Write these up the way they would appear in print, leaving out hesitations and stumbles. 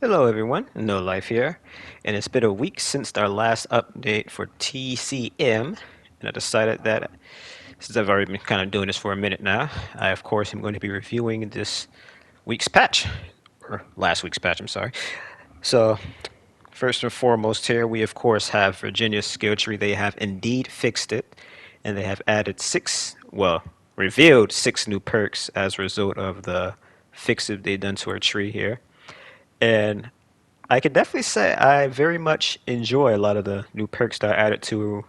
Hello everyone, No Life here, and it's been a week since our last update for TCM, and I decided that since I've already been kind of doing this for a minute now, I of course am going to be reviewing this week's patch, or last week's patch, I'm sorry. So, first and foremost here, we of course have Virginia's skill tree. They have indeed fixed it, and they have added revealed six new perks as a result of the fixes they've done to our tree here. And I can definitely say I very much enjoy a lot of the new perks that are added to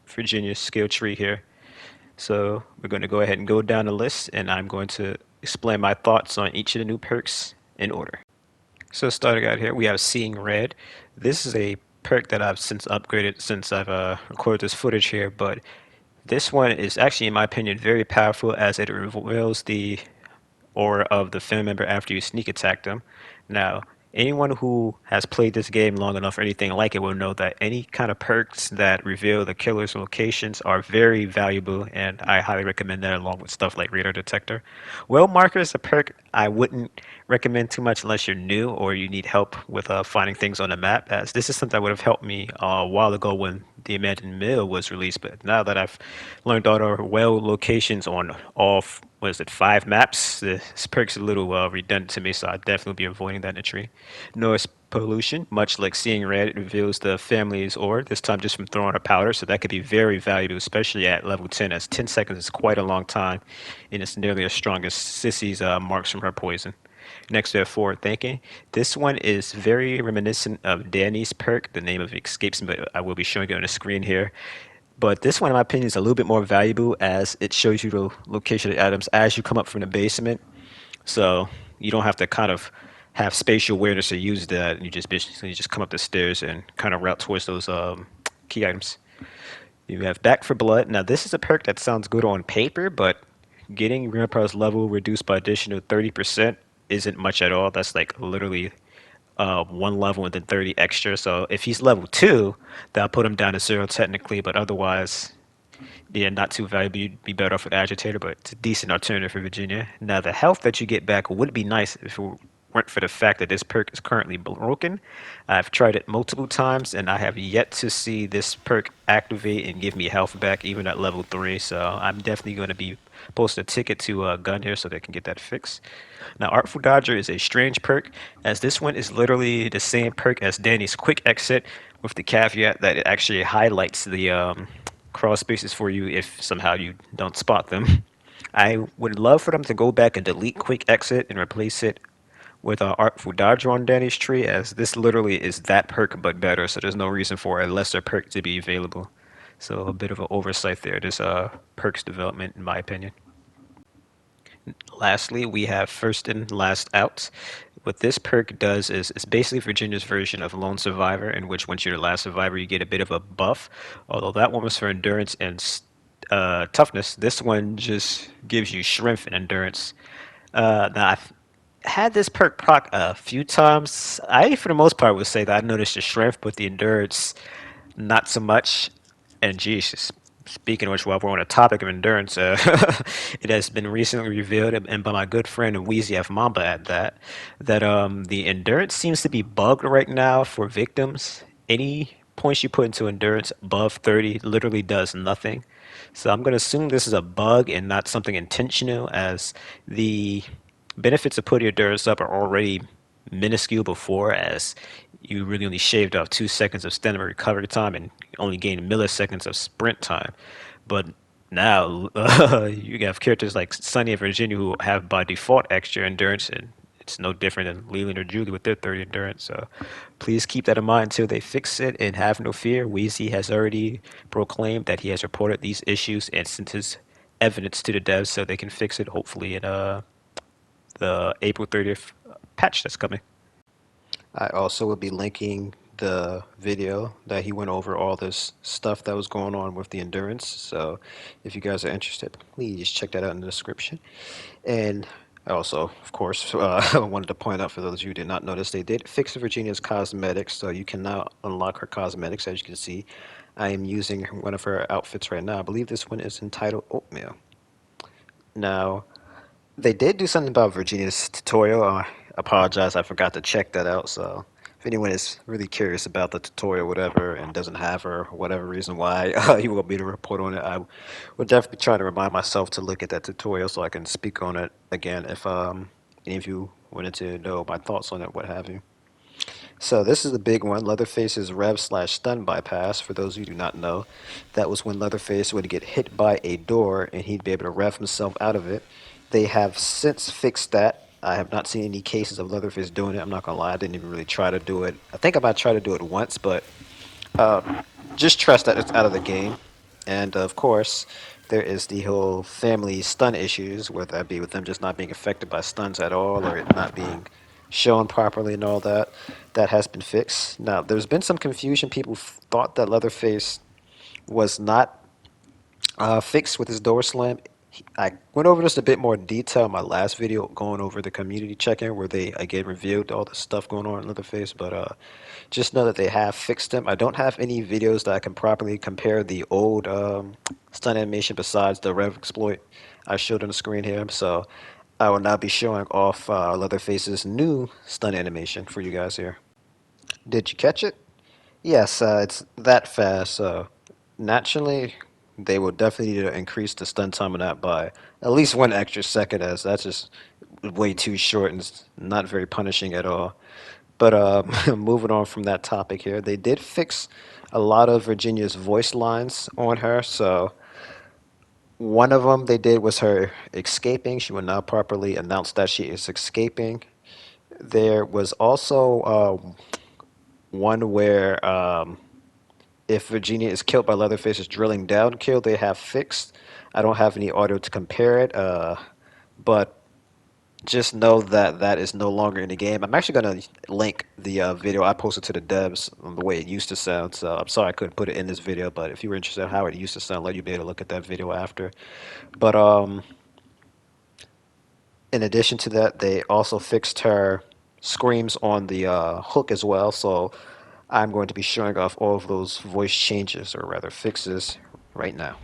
Virginia's skill tree here. So we're going to go ahead and go down the list, and I'm going to explain my thoughts on each of the new perks in order. So starting out here, we have Seeing Red. This is a perk that I've since upgraded since I've recorded this footage here, but this one is actually, in my opinion, very powerful as it reveals the or of the family member after you sneak attack them. Now, anyone who has played this game long enough or anything like it will know that any kind of perks that reveal the killer's locations are very valuable, and I highly recommend that along with stuff like Radar Detector. Well Marker is a perk I wouldn't recommend too much unless you're new or you need help with finding things on the map, as this is something that would have helped me a while ago when the Abandoned Mill was released, but now that I've learned all the well locations on all, what is it, five maps, this perk's a little redundant to me, so I'd definitely be avoiding that in the tree. Noise pollution, much like Seeing Red, it reveals the family's ore, this time just from throwing a powder, so that could be very valuable, especially at level 10, as 10 seconds is quite a long time, and it's nearly as strong as Sissy's marks from her poison. Next, we have Forward Thinking. This one is very reminiscent of Danny's perk. The name of it escapes me, but I will be showing it on the screen here. But this one, in my opinion, is a little bit more valuable as it shows you the location of the items as you come up from the basement. So you don't have to kind of have spatial awareness to use that. You just basically just come up the stairs and kind of route towards those key items. You have Back for Blood. Now, this is a perk that sounds good on paper, but getting Grandpa's level reduced by additional 30% isn't much at all. That's like literally one level and then 30 extra. So if he's level 2, that'll put him down to 0 technically, but otherwise, yeah, not too valuable. You'd be better off with Agitator, but it's a decent alternative for Virginia. Now, the health that you get back would be nice if it weren't for the fact that this perk is currently broken. I've tried it multiple times, and I have yet to see this perk activate and give me health back, even at level 3. So I'm definitely going to be posting a ticket to Gun here so they can get that fixed. Now, Artful Dodger is a strange perk, as this one is literally the same perk as Danny's Quick Exit, with the caveat that it actually highlights the crawl spaces for you if somehow you don't spot them. I would love for them to go back and delete Quick Exit and replace it with Artful Dodger on Danny's tree, as this literally is that perk but better, so there's no reason for a lesser perk to be available. So a bit of an oversight there, this perks development, in my opinion. Lastly, we have First in, Last Out. What this perk does is it's basically Virginia's version of Lone Survivor, in which once you're the last survivor, you get a bit of a buff. Although that one was for endurance and toughness, this one just gives you strength and endurance. Now, I've had this perk proc a few times. I, for the most part, would say that I noticed the strength, but the endurance, not so much. And geez, speaking of which, while we're on the topic of endurance, it has been recently revealed, and by my good friend Weezy F Mamba at that, that the endurance seems to be bugged right now for victims. Any points you put into endurance above 30 literally does nothing. So I'm going to assume this is a bug and not something intentional, as the benefits of putting endurance up are already minuscule before, as you really only shaved off 2 seconds of stamina recovery time and only gained milliseconds of sprint time. But now you have characters like Sunny and Virginia who have by default extra endurance, and it's no different than Leland or Julie with their 30 endurance. So please keep that in mind until they fix it, and have no fear. Weezy has already proclaimed that he has reported these issues and sent his evidence to the devs so they can fix it, hopefully in the April 30th patch that's coming. I also will be linking the video that he went over all this stuff that was going on with the endurance. So if you guys are interested, please check that out in the description. And I also, of course, I wanted to point out for those of you who did not notice, they did fix Virginia's cosmetics, so you can now unlock her cosmetics. As you can see, I am using one of her outfits right now. I believe this one is entitled Oatmeal. Now, they did do something about Virginia's tutorial. apologize, I forgot to check that out. So if anyone is really curious about the tutorial, whatever, and doesn't have her, or whatever reason why you want me to report on it, I would definitely try to remind myself to look at that tutorial so I can speak on it again if any of you wanted to know my thoughts on it, what have you. So this is a big one. Leatherface's rev/stun bypass. For those of you who do not know, that was when Leatherface would get hit by a door and he'd be able to rev himself out of it. They have since fixed that. I have not seen any cases of Leatherface doing it. I'm not gonna lie, I didn't even really try to do it. I think I might try to do it once, but just trust that it's out of the game. And of course, there is the whole family stun issues, whether that be with them just not being affected by stuns at all or it not being shown properly and all that. That has been fixed. Now, there's been some confusion. People thought that Leatherface was not fixed with his door slam. I went over this a bit more in detail in my last video, going over the community check-in where they again reviewed all the stuff going on in Leatherface. But just know that they have fixed them. I don't have any videos that I can properly compare the old stun animation besides the Rev exploit I showed on the screen here. So I will now be showing off Leatherface's new stun animation for you guys here. Did you catch it? Yes, it's that fast. So naturally, they will definitely need to increase the stun time on that by at least 1 extra second, as that's just way too short and it's not very punishing at all. But moving on from that topic here, they did fix a lot of Virginia's voice lines on her. So one of them they did was her escaping. She will now properly announce that she is escaping. There was also one where if Virginia is killed by Leatherface's drilling down kill, they have fixed. I don't have any audio to compare it, but just know that that is no longer in the game. I'm actually going to link the video I posted to the devs on the way it used to sound. So I'm sorry I couldn't put it in this video, but if you were interested in how it used to sound, let you be able to look at that video after. But in addition to that, they also fixed her screams on the hook as well. So I'm going to be showing off all of those voice changes, or rather fixes, right now.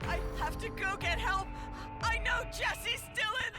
I have to go get help. I know Jesse's still in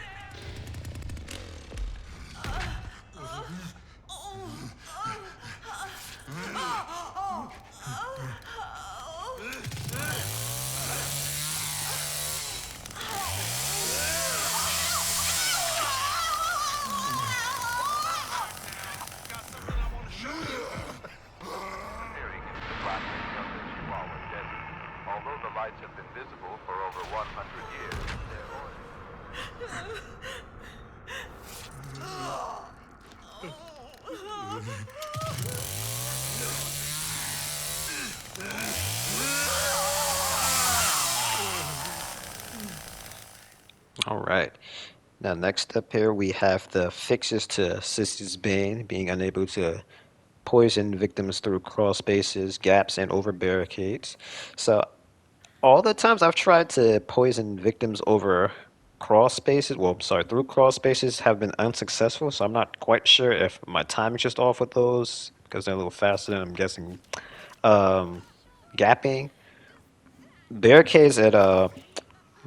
Peering into the blackness of the Chihuahua Desert. Although the lights have been visible for over 100 years, All right. Now, next up here, we have the fixes to Sissy's Bane being unable to poison victims through crawl spaces, gaps, and over barricades. So, all the times I've tried to poison victims over crawl spaces, well, I'm sorry, through crawl spaces have been unsuccessful. So, I'm not quite sure if my timing's just off with those because they're a little faster than I'm guessing. Um, Gapping, barricades at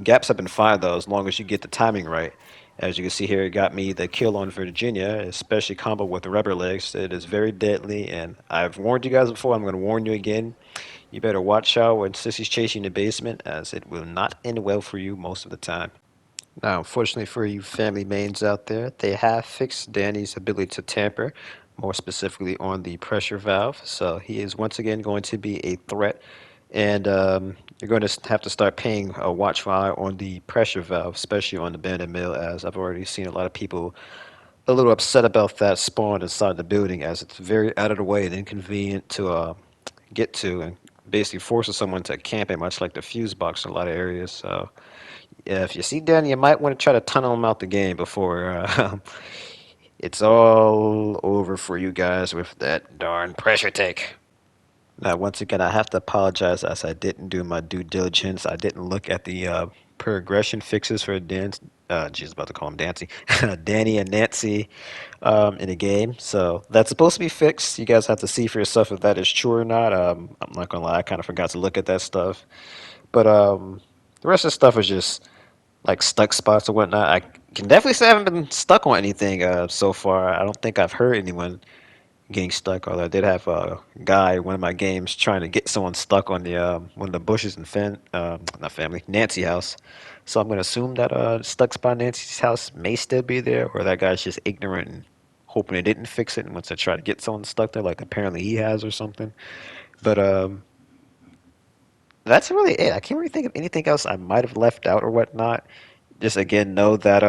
gaps have been fine though, as long as you get the timing right. As you can see here, it got me the kill on Virginia, especially combo with the rubber legs. It is very deadly, and I've warned you guys before. I'm going to warn you again. You better watch out when Sissy's chasing the basement, as it will not end well for you most of the time. Now, unfortunately for you family mains out there, they have fixed Danny's ability to tamper, more specifically on the pressure valve. So he is once again going to be a threat, and you're going to have to start paying a watch eye on the pressure valve, especially on the bandit mill, as I've already seen a lot of people a little upset about that spawn inside the building, as it's very out of the way and inconvenient to get to, and basically forces someone to camp it, much like the fuse box in a lot of areas. So yeah, if you see Danny, you might want to try to tunnel him out the game before it's all over for you guys with that darn pressure take. Now, once again, I have to apologize as I didn't do my due diligence. I didn't look at the progression fixes for about to call him Dancy, Danny and Nancy in the game. So that's supposed to be fixed. You guys have to see for yourself if that is true or not. I'm not gonna lie, I kind of forgot to look at that stuff. But the rest of the stuff is just like stuck spots or whatnot. I can definitely say I haven't been stuck on anything so far. I don't think I've heard anyone getting stuck. Although I did have a guy in one of my games trying to get someone stuck on the one of the bushes in not family Nancy house. So I'm gonna assume that stuck spot Nancy's house may still be there, or that guy's just ignorant and hoping it didn't fix it. And once I try to get someone stuck there, like apparently he has or something. But that's really it. I can't really think of anything else I might have left out or whatnot. Just again know that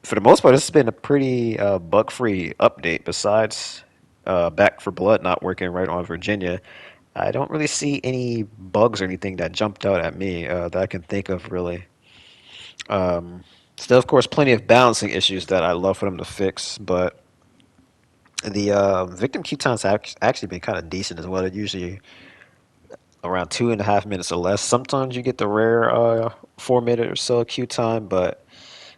for the most part, this has been a pretty bug-free update. Besides Back for Blood not working right on Virginia, I don't really see any bugs or anything that jumped out at me that I can think of really. Um, Still, of course, plenty of balancing issues that I love for them to fix, but the victim queue times have actually been kind of decent as well. They're usually around 2.5 minutes or less. Sometimes you get the rare 4 minute or so queue time, but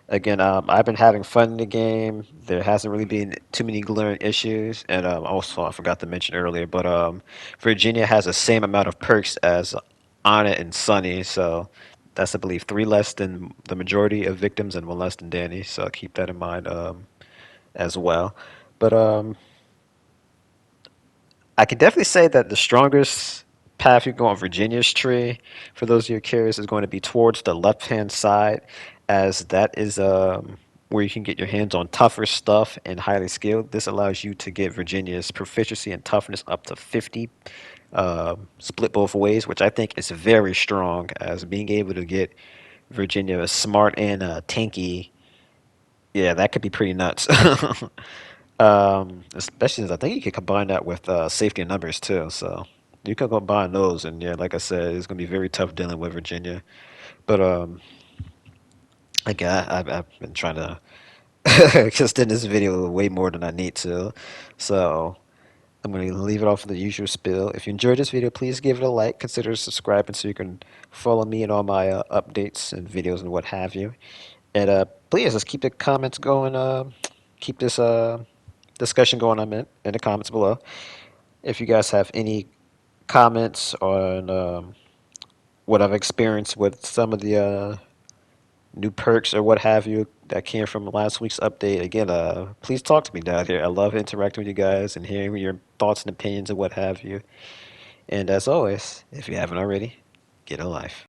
again, I've been having fun in the game. There hasn't really been too many glaring issues, and also I forgot to mention earlier, but Virginia has the same amount of perks as Anna and Sunny, so that's I believe three less than the majority of victims and one less than Danny. So keep that in mind as well. But I can definitely say that the strongest path you go on Virginia's tree, for those of you curious, is going to be towards the left-hand side, as that is where you can get your hands on tougher stuff and highly skilled. This allows you to get Virginia's proficiency and toughness up to 50, split both ways, which I think is very strong, as being able to get Virginia smart and tanky. Yeah, that could be pretty nuts. Especially since I think you could combine that with safety and numbers too. So you can combine those, and yeah, like I said, it's gonna be very tough dealing with Virginia. But again, I've been trying to extend this video way more than I need to, so I'm gonna leave it off with the usual spill. If you enjoyed this video, please give it a like. Consider subscribing so you can follow me and all my updates and videos and what have you. And please let's keep the comments going. Keep this discussion going on in the comments below. If you guys have any comments on what I've experienced with some of the new perks or what have you that came from last week's update, again, please talk to me down here. I love interacting with you guys and hearing your thoughts and opinions and what have you. And as always, if you haven't already, get a life.